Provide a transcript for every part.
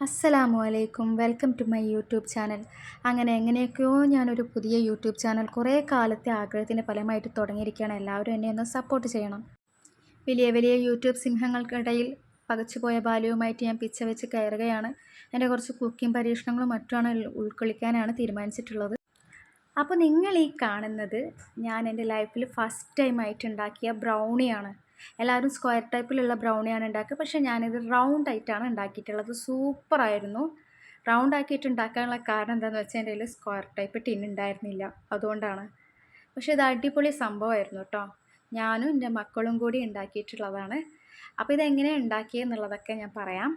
അസ്സലാമു അലൈക്കും. Welcome to my YouTube channel. അങ്ങനെ എങ്ങനെയൊക്കെയോ ഞാനൊരു പുതിയ യൂട്യൂബ് ചാനൽ കുറേ കാലത്തെ ആഗ്രഹത്തിൻ്റെ ഫലമായിട്ട് തുടങ്ങിയിരിക്കുകയാണ്. എല്ലാവരും എന്നെ ഒന്ന് സപ്പോർട്ട് ചെയ്യണം. വലിയ വലിയ യൂട്യൂബ് സിംഹങ്ങൾക്കിടയിൽ പകച്ചുപോയ ബാല്യവുമായിട്ട് ഞാൻ പിച്ച വെച്ച് കയറുകയാണ്. എൻ്റെ കുറച്ച് കുക്കിംഗ് പരീക്ഷണങ്ങളും മറ്റുമാണ് ഉൾക്കൊള്ളിക്കാനാണ് തീരുമാനിച്ചിട്ടുള്ളത്. അപ്പോൾ നിങ്ങൾ ഈ കാണുന്നത് ഞാൻ എൻ്റെ ലൈഫിൽ ഫസ്റ്റ് ടൈമായിട്ട് ഉണ്ടാക്കിയ ബ്രൗണിയാണ്. എല്ലാവരും സ്ക്വയർ ടൈപ്പിലുള്ള ബ്രൗണിയാണ് ഉണ്ടാക്കുക, പക്ഷേ ഞാനിത് റൗണ്ട് ആയിട്ടാണ് ഉണ്ടാക്കിയിട്ടുള്ളത്. സൂപ്പറായിരുന്നു. റൗണ്ട് ആക്കിയിട്ട് ഉണ്ടാക്കാനുള്ള കാരണം എന്താണെന്ന് വെച്ചാൽ എൻ്റെ കയ്യിൽ സ്ക്വയർ ടൈപ്പ് ടിൻ ഉണ്ടായിരുന്നില്ല, അതുകൊണ്ടാണ്. പക്ഷേ ഇത് അടിപൊളി സംഭവമായിരുന്നു കേട്ടോ. ഞാനും എൻ്റെ മക്കളും കൂടി ഉണ്ടാക്കിയിട്ടുള്ളതാണ്. അപ്പോൾ ഇതെങ്ങനെയാണ് ഉണ്ടാക്കിയെന്നുള്ളതൊക്കെ ഞാൻ പറയാം.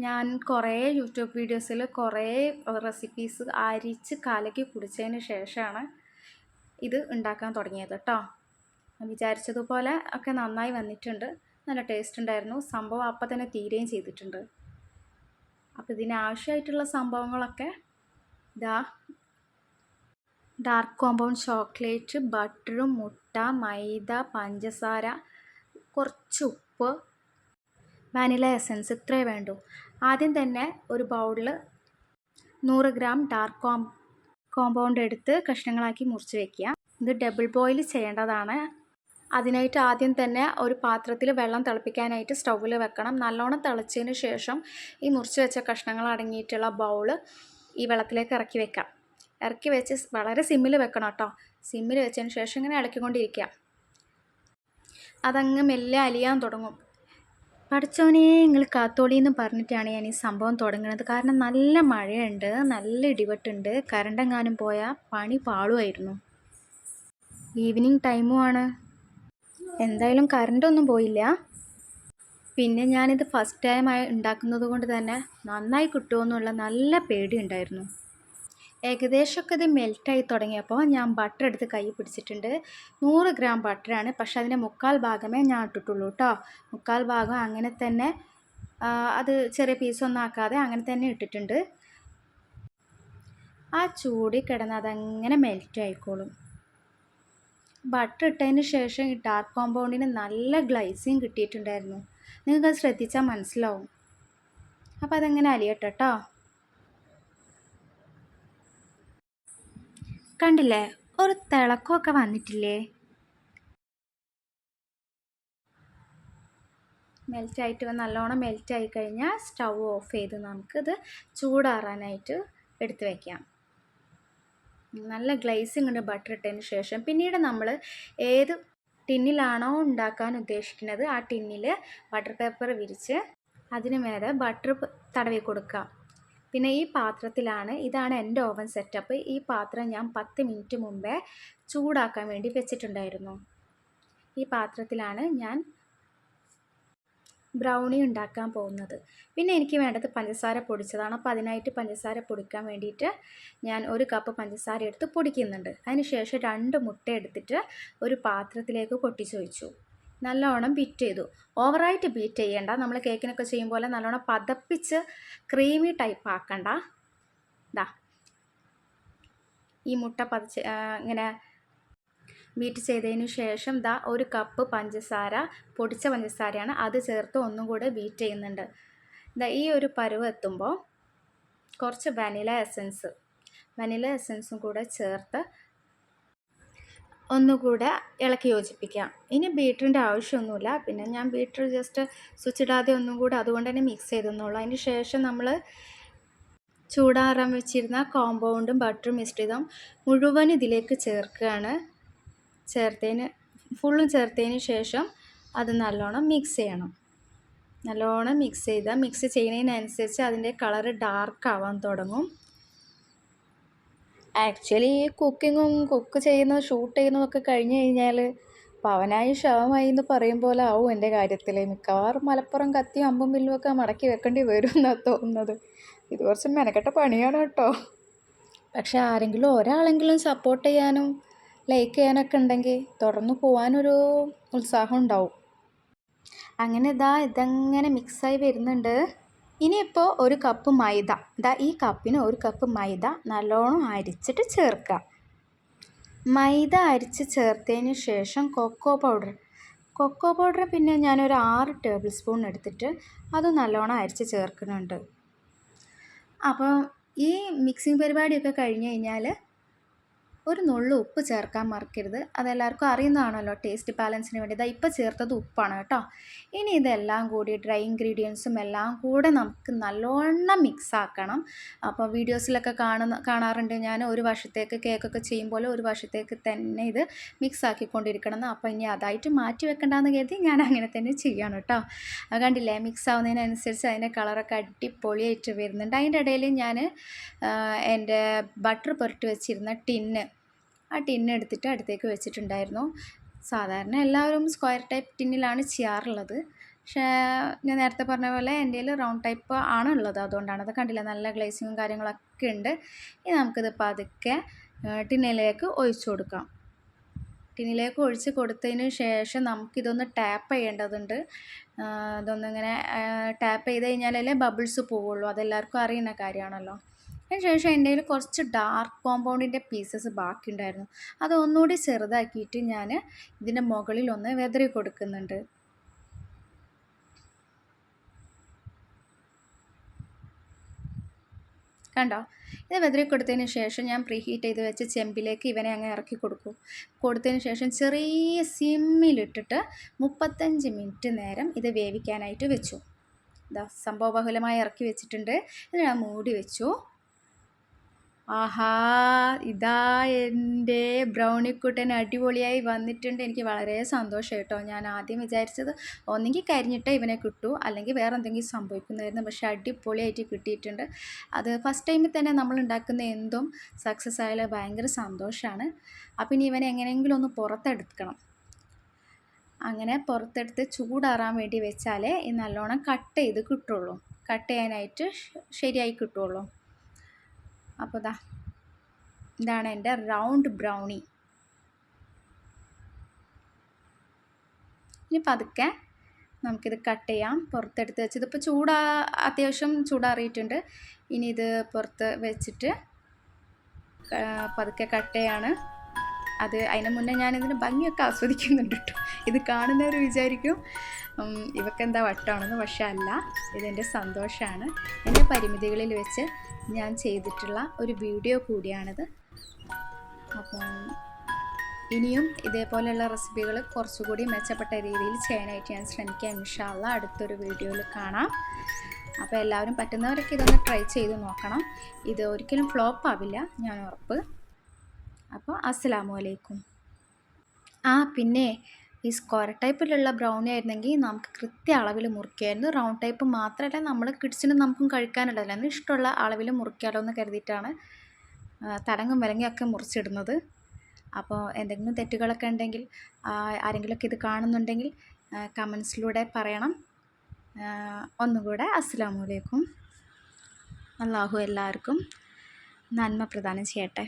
ഞാൻ കുറേ യൂട്യൂബ് വീഡിയോസിൽ കുറേ റെസിപ്പീസ് അരിച്ച് കലക്കി കുടിച്ചതിന് ശേഷമാണ് ഇത് ഉണ്ടാക്കാൻ തുടങ്ങിയത് കേട്ടോ. വിചാരിച്ചതുപോലെ ഒക്കെ നന്നായി വന്നിട്ടുണ്ട്. നല്ല ടേസ്റ്റ് ഉണ്ടായിരുന്നു. സംഭവം അപ്പം തന്നെ തീരുകയും ചെയ്തിട്ടുണ്ട്. അപ്പോൾ ഇതിനാവശ്യമായിട്ടുള്ള സംഭവങ്ങളൊക്കെ ഇതാ: ഡാർക്ക് കോമ്പൗണ്ട് ചോക്ലേറ്റ്, ബട്ടറും, മുട്ട, മൈദ, പഞ്ചസാര, കുറച്ച് ഉപ്പ്, വാനില എസൻസ്, ഇത്രയേ വേണ്ടൂ. ആദ്യം തന്നെ ഒരു ബൗളിൽ 100 ഗ്രാം ഡാർക്ക് കോമ്പൗണ്ട് എടുത്ത് കഷ്ണങ്ങളാക്കി മുറിച്ച് വയ്ക്കുക. ഇത് ഡബിൾ ബോയിൽ ചെയ്യേണ്ടതാണ്. അതിനായിട്ട് ആദ്യം തന്നെ ഒരു പാത്രത്തിൽ വെള്ളം തിളപ്പിക്കാനായിട്ട് സ്റ്റൗവിൽ വെക്കണം. നല്ലോണം തിളച്ചതിന് ശേഷം ഈ മുറിച്ച് വെച്ച കഷ്ണങ്ങൾ അടങ്ങിയിട്ടുള്ള ബൗള് ഈ വെള്ളത്തിലേക്ക് ഇറക്കി വെക്കാം. ഇറക്കി വെച്ച് വളരെ സിമ്മിൽ വെക്കണം കേട്ടോ. സിമ്മിൽ വെച്ചതിന് ശേഷം ഇങ്ങനെ ഇളക്കിക്കൊണ്ടിരിക്കുക. അതങ്ങ് മെല്ലെ അലിയാൻ തുടങ്ങും. പഠിച്ചവനെ നിങ്ങൾ കാത്തോളിയെന്ന് പറഞ്ഞിട്ടാണ് ഞാൻ ഈ സംഭവം തുടങ്ങുന്നത്. കാരണം നല്ല മഴയുണ്ട്, നല്ല ഇടിവെട്ടുണ്ട്. കറണ്ടെങ്ങാനും പോയാൽ പണി പാളുമായിരുന്നു. ഈവനിങ് ടൈമുമാണ്. എന്തായാലും കറണ്ടൊന്നും പോയില്ല. പിന്നെ ഞാനിത് ഫസ്റ്റ് ടൈമായി ഉണ്ടാക്കുന്നത് കൊണ്ട് തന്നെ നന്നായി കിട്ടുമെന്നുള്ള നല്ല പേടി ഉണ്ടായിരുന്നു. ഏകദേശമൊക്കെ ഇത് മെൽറ്റായി തുടങ്ങിയപ്പോൾ ഞാൻ ബട്ടർ എടുത്ത് കൈ പിടിച്ചിട്ടുണ്ട്. 100 ഗ്രാം ബട്ടറാണ്, പക്ഷെ അതിൻ്റെ 1/4 ഭാഗമേ ഞാൻ ഇട്ടിട്ടുള്ളൂ കേട്ടോ. 1/4 ഭാഗം അങ്ങനെ തന്നെ, അത് ചെറിയ പീസൊന്നും ആക്കാതെ അങ്ങനെ തന്നെ ഇട്ടിട്ടുണ്ട്. ആ ചൂടി കിടന്ന് അതങ്ങനെ മെൽറ്റ് ആയിക്കോളും. ബട്ടർ ഇട്ടതിന് ശേഷം ഈ ഡാർക്ക് കോമ്പൗണ്ടിന് നല്ല ഗ്ലൈസിങ് കിട്ടിയിട്ടുണ്ടായിരുന്നു. നിങ്ങൾക്കത് ശ്രദ്ധിച്ചാൽ മനസ്സിലാവും. അപ്പോൾ അതങ്ങനെ അലിയട്ടെ കേട്ടോ. കണ്ടില്ലേ, ഒരു തിളക്കമൊക്കെ വന്നിട്ടില്ലേ? മെൽറ്റായിട്ട് നല്ലോണം മെൽറ്റായി കഴിഞ്ഞാൽ സ്റ്റൗ ഓഫ് ചെയ്ത് നമുക്കിത് ചൂടാറാനായിട്ട് എടുത്ത് വയ്ക്കാം. നല്ല ഗ്ലേസിങ് ഉണ്ട് ബട്ടർ ഇട്ടതിന് ശേഷം. പിന്നീട് നമ്മൾ ഏത് ടിന്നിലാണോ ഉണ്ടാക്കാൻ ഉദ്ദേശിക്കുന്നത് ആ ടിന്നിൽ ബട്ടർ പേപ്പർ വിരിച്ച് അതിന് മേലെ ബട്ടർ തടവി കൊടുക്കുക. പിന്നെ ഈ പാത്രത്തിലാണ്, ഇതാണ് എൻ്റെ ഓവൻ സെറ്റപ്പ്. ഈ പാത്രം ഞാൻ 10 മിനിറ്റ് മുമ്പേ ചൂടാക്കാൻ വേണ്ടി വെച്ചിട്ടുണ്ടായിരുന്നു. ഈ പാത്രത്തിലാണ് ഞാൻ ബ്രൗണി ഉണ്ടാക്കാൻ പോകുന്നത്. പിന്നെ എനിക്ക് വേണ്ടത് പഞ്ചസാര പൊടിച്ചതാണ്. അപ്പോൾ അതിനായിട്ട് പഞ്ചസാര പൊടിക്കാൻ വേണ്ടിയിട്ട് ഞാൻ 1 കപ്പ് പഞ്ചസാര എടുത്ത് പൊടിക്കുന്നുണ്ട്. അതിനുശേഷം 2 മുട്ട എടുത്തിട്ട് ഒരു പാത്രത്തിലേക്ക് പൊട്ടിച്ച് ഒഴിച്ചു. നല്ലോണം ബീറ്റ് ചെയ്തു. ഓവറായിട്ട് ബീറ്റ് ചെയ്യേണ്ട. നമ്മൾ കേക്കിനൊക്കെ ചെയ്യും പോലെ നല്ലോണം പതപ്പിച്ച് ക്രീമി ടൈപ്പ് ആക്കണ്ട. ദാ ഈ മുട്ട ഇങ്ങനെ ബീറ്റ് ചെയ്തതിന് ശേഷം 1 കപ്പ് പഞ്ചസാര, പൊടിച്ച പഞ്ചസാരയാണ്, അത് ചേർത്ത് ഒന്നും കൂടെ ബീറ്റ് ചെയ്യുന്നുണ്ട്. ഈ ഒരു പരുവ് എത്തുമ്പോൾ കുറച്ച് വാനില എസൻസും കൂടെ ചേർത്ത് ഒന്നുകൂടെ ഇളക്കി യോജിപ്പിക്കാം. ഇനി ബീറ്ററിൻ്റെ ആവശ്യമൊന്നുമില്ല. പിന്നെ ഞാൻ ബീറ്റർ ജസ്റ്റ് സ്വിച്ച് ഇടാതെ ഒന്നും കൂടെ അതുകൊണ്ട് തന്നെ മിക്സ് ചെയ്തെന്നുള്ളൂ. അതിന് ശേഷം നമ്മൾ ചൂടാറാൻ വെച്ചിരുന്ന കോമ്പൗണ്ടും ബട്ടറും മിശ്രിതം മുഴുവൻ ഇതിലേക്ക് ചേർക്കുകയാണ്. ഫുള്ളും ചേർത്തതിന് ശേഷം അത് നല്ലോണം മിക്സ് ചെയ്യണം. നല്ലോണം മിക്സ് ചെയ്യുന്നതിനനുസരിച്ച് അതിൻ്റെ കളറ് ഡാർക്ക് ആവാൻ തുടങ്ങും. ആക്ച്വലി ഈ കുക്ക് ചെയ്യുന്നത് ഷൂട്ട് ചെയ്യുന്നതൊക്കെ കഴിഞ്ഞ് കഴിഞ്ഞാൽ പവനായി ശവമായി എന്ന് പറയും പോലെ ആവും എൻ്റെ കാര്യത്തിൽ. മിക്കവാറും മലപ്പുറം കത്തിയും അമ്പും വില്ലുമൊക്കെ മടക്കി വെക്കേണ്ടി വരും എന്നാണ് തോന്നുന്നത്. ഇത് കുറച്ച് മെനക്കെട്ട പണിയാണ് കേട്ടോ. പക്ഷെ ആരെങ്കിലും ഒരാളെങ്കിലും സപ്പോർട്ട് ചെയ്യാനും ലൈക്ക് ചെയ്യാനൊക്കെ ഉണ്ടെങ്കിൽ തുടർന്ന് പോകാനൊരു ഉത്സാഹം ഉണ്ടാവും. അങ്ങനെ ഇതങ്ങനെ മിക്സായി വരുന്നുണ്ട്. ഇനിയിപ്പോൾ 1 കപ്പ് മൈദ, ഈ കപ്പിന് 1 കപ്പ് മൈദ നല്ലോണം അരിച്ചിട്ട് ചേർക്കുക. മൈദ അരിച്ച് ചേർത്തതിന് ശേഷം കൊക്കോ പൗഡർ കൊക്കോ പൗഡർ പിന്നെ ഞാനൊരു 6 ടേബിൾ സ്പൂൺ എടുത്തിട്ട് അത് നല്ലോണം അരിച്ച് ചേർക്കുന്നുണ്ട്. അപ്പോൾ ഈ മിക്സിങ് പരിപാടിയൊക്കെ കഴിഞ്ഞ് കഴിഞ്ഞാൽ ഒരു നുള്ളു ഉപ്പ് ചേർക്കാൻ മറക്കരുത്. അതെല്ലാവർക്കും അറിയുന്നതാണല്ലോ ടേസ്റ്റ് ബാലൻസിന് വേണ്ടി. ഇതാ ഇപ്പോൾ ചേർത്തത് ഉപ്പാണ് കേട്ടോ. ഇനി ഇതെല്ലാം കൂടി ഡ്രൈ ഇൻഗ്രീഡിയൻസും എല്ലാം കൂടെ നമുക്ക് നല്ലോണം മിക്സ് ആക്കണം. അപ്പോൾ വീഡിയോസിലൊക്കെ കാണാറുണ്ട് ഞാൻ ഒരു വശത്തേക്ക് കേക്കൊക്കെ ചെയ്യുമ്പോൾ ഒരു വശത്തേക്ക് തന്നെ ഇത് മിക്സ് ആക്കിക്കൊണ്ടിരിക്കണം എന്ന്. അപ്പോൾ ഇനി അതായിട്ട് മാറ്റി വെക്കണ്ടെന്ന് കരുതി ഞാൻ അങ്ങനെ തന്നെ ചെയ്യാണ് കേട്ടോ. അത് കണ്ടില്ലേ, മിക്സ് ആവുന്നതിനനുസരിച്ച് അതിൻ്റെ കളറൊക്കെ അടിപൊളിയായിട്ട് വരുന്നുണ്ട്. അതിൻ്റെ ഇടയിൽ ഞാൻ എൻ്റെ ബട്ടർ പുരട്ടി വെച്ചിരുന്ന ആ ടിന്ന് എടുത്തിട്ട് അടുത്തേക്ക് വെച്ചിട്ടുണ്ടായിരുന്നു. സാധാരണ എല്ലാവരും സ്ക്വയർ ടൈപ്പ് ടിന്നിലാണ് ചെയ്യാറുള്ളത്. പക്ഷേ ഞാൻ നേരത്തെ പറഞ്ഞ പോലെ എൻ്റെ കയ്യിൽ റൗണ്ട് ടൈപ്പ് ആണ് ഉള്ളത്. അതുകൊണ്ടാണ്. അത് കണ്ടില്ല, നല്ല ഗ്ലേസിങ്ങും കാര്യങ്ങളൊക്കെ ഉണ്ട്. ഇനി നമുക്കിത് പതുക്കെ ടിന്നിലേക്ക് ഒഴിച്ചു കൊടുക്കാം. ടിന്നിലേക്ക് ഒഴിച്ച് കൊടുത്തതിന് ശേഷം നമുക്കിതൊന്ന് ടാപ്പ് ചെയ്യേണ്ടതുണ്ട്. ഇതൊന്നിങ്ങനെ ടാപ്പ് ചെയ്ത് കഴിഞ്ഞാലല്ലേ ബബിൾസ് പോവുള്ളൂ. അതെല്ലാവർക്കും അറിയുന്ന കാര്യമാണല്ലോ. അതിനുശേഷം എൻ്റെ കയ്യിൽ കുറച്ച് ഡാർക്ക് കോമ്പൗണ്ടിൻ്റെ പീസസ് ബാക്കിയുണ്ടായിരുന്നു. അത് ഒന്നുകൂടി ചെറുതാക്കിയിട്ട് ഞാൻ ഇതിൻ്റെ മുകളിലൊന്ന് വെതറി കൊടുക്കുന്നുണ്ട്. കണ്ടോ, ഇത് വെതറി കൊടുത്തതിന് ശേഷം ഞാൻ പ്രീഹീറ്റ് ചെയ്ത് വെച്ച് ചെമ്പിലേക്ക് ഇവനെ അങ്ങ് ഇറക്കി കൊടുത്തതിന് ശേഷം ചെറിയ സിമ്മിലിട്ടിട്ട് 35 മിനിറ്റ് നേരം ഇത് വേവിക്കാനായിട്ട് വെച്ചു. ഇതാ സംഭവബഹുലമായി ഇറക്കി വെച്ചിട്ടുണ്ട്. ഇത് ഞാൻ മൂടി വെച്ചു. ആഹാ, ഇതാ എൻ്റെ ബ്രൗണിക്കുട്ടൻ അടിപൊളിയായി വന്നിട്ടുണ്ട്. എനിക്ക് വളരെ സന്തോഷം കേട്ടോ. ഞാൻ ആദ്യം വിചാരിച്ചത് ഒന്നെങ്കിൽ കരിഞ്ഞിട്ടേ ഇവനെ കിട്ടൂ, അല്ലെങ്കിൽ വേറെ എന്തെങ്കിലും സംഭവിക്കുന്നതായിരുന്നു. പക്ഷേ അടിപൊളിയായിട്ട് കിട്ടിയിട്ടുണ്ട്. അത് ഫസ്റ്റ് ടൈമിൽ തന്നെ നമ്മൾ ഉണ്ടാക്കുന്ന എന്തും സക്സസ് ആയാൽ ഭയങ്കര സന്തോഷമാണ്. അപ്പം ഇനി ഇവനെ എങ്ങനെയെങ്കിലും ഒന്ന് പുറത്തെടുക്കണം. അങ്ങനെ പുറത്തെടുത്ത് ചൂടാറാൻ വേണ്ടി വെച്ചാലേ ഈ നല്ലോണം കട്ട് ചെയ്ത് കിട്ടുള്ളൂ. കട്ട് ചെയ്യാനായിട്ട് ശരിയായി കിട്ടുള്ളൂ. അപ്പോൾ ഇതാണ് എൻ്റെ റൗണ്ട് ബ്രൗണി. ഇനി പതുക്കെ നമുക്കിത് കട്ട് ചെയ്യാം. പുറത്തെടുത്ത് വെച്ച് ഇതിപ്പോൾ അത്യാവശ്യം ചൂടാറിയിട്ടുണ്ട്. ഇനി ഇത് പുറത്ത് വെച്ചിട്ട് പതുക്കെ കട്ട് ചെയ്യാണ്. അതിന് മുന്നേ ഞാനിതിന് ഭംഗിയൊക്കെ ആസ്വദിക്കുന്നുണ്ട് കേട്ടോ. ഇത് കാണുന്നവർ വിചാരിക്കും ഇവക്കെന്താ വട്ടാണെന്ന്. പക്ഷേ അല്ല, ഇതെൻ്റെ സന്തോഷമാണ്. എൻ്റെ പരിമിതികളിൽ വെച്ച് ഞാൻ ചെയ്തിട്ടുള്ള ഒരു വീഡിയോ കൂടിയാണിത്. അപ്പം ഇനിയും ഇതേപോലെയുള്ള റെസിപ്പികൾ കുറച്ചുകൂടി മെച്ചപ്പെട്ട രീതിയിൽ ചെയ്യാനായിട്ട് ഞാൻ ശ്രമിക്കാം. ഇൻഷാ അല്ലാ അടുത്തൊരു വീഡിയോയിൽ കാണാം. അപ്പോൾ എല്ലാവരും പറ്റുന്നവരൊക്കെ ഇതൊന്ന് ട്രൈ ചെയ്ത് നോക്കണം. ഇത് ഒരിക്കലും ഫ്ലോപ്പ് ആവില്ല, ഞാൻ ഉറപ്പ്. അപ്പോൾ അസ്സലാമു അലൈക്കും. പിന്നെ ഈ സ്ക്വയർ ടൈപ്പിലുള്ള ബ്രൗണി ആയിരുന്നെങ്കിൽ നമുക്ക് കൃത്യ അളവിൽ മുറിക്കായിരുന്നു. റൗണ്ട് ടൈപ്പ് മാത്രമല്ല, നമ്മൾ കിഡ്സിന് നമുക്കും കഴിക്കാനുള്ളതല്ല, ഇഷ്ടമുള്ള അളവിൽ മുറിക്കാമല്ലോ എന്ന് കരുതിയിട്ടാണ് തലങ്ങും വിലങ്ങയൊക്കെ മുറിച്ചിടുന്നത്. അപ്പോൾ എന്തെങ്കിലും തെറ്റുകളൊക്കെ ഉണ്ടെങ്കിൽ ആരെങ്കിലുമൊക്കെ ഇത് കാണുന്നുണ്ടെങ്കിൽ കമൻസിലൂടെ പറയണം. ഒന്നുകൂടെ അസ്സലാമു അലൈക്കും. അല്ലാഹു എല്ലാവർക്കും നന്മ പ്രദാനം ചെയ്യട്ടെ.